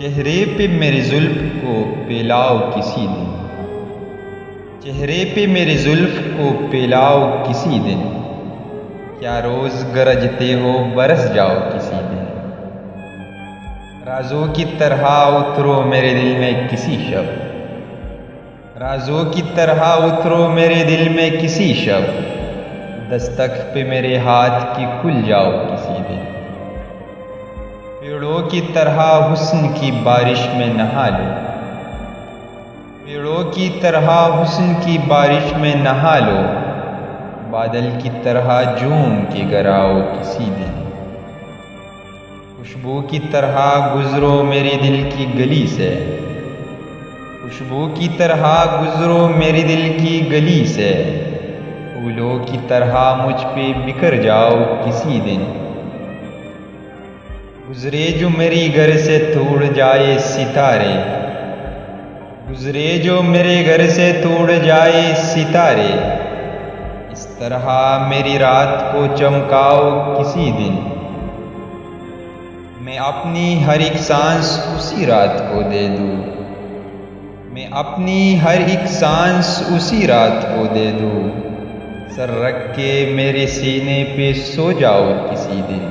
चेहरे पे मेरे जुल्फ को पिलाओ किसी दिन, चेहरे पे मेरे जुल्फ को पिलाओ किसी दिन, क्या रोज़ गरजते हो बरस जाओ किसी दिन। राजों की तरह उतरो मेरे दिल में किसी शब, राजों की तरह उतरो मेरे दिल में किसी शब, दस्तक पे मेरे हाथ की खुल जाओ किसी दिन। पेड़ों की तरह हुस्न की बारिश में नहा लो, पेड़ों की तरह हुस्न की बारिश में नहा लो, बादल की तरह झूम के गराओ किसी दिन। खुशबू की तरह गुजरो मेरे दिल की गली से, खुशबू की तरह गुजरो मेरे दिल की गली से, फूलों की तरह मुझ पे बिखर जाओ किसी दिन। गुजरे जो मेरी घर से तोड़ जाए सितारे, गुजरे जो मेरे घर से तोड़ जाए सितारे, इस तरह मेरी रात को चमकाओ किसी दिन। मैं अपनी हर एक सांस उसी रात को दे दूँ, मैं अपनी हर एक सांस उसी रात को दे दूँ। सर रख के मेरे सीने पे सो जाओ किसी दिन।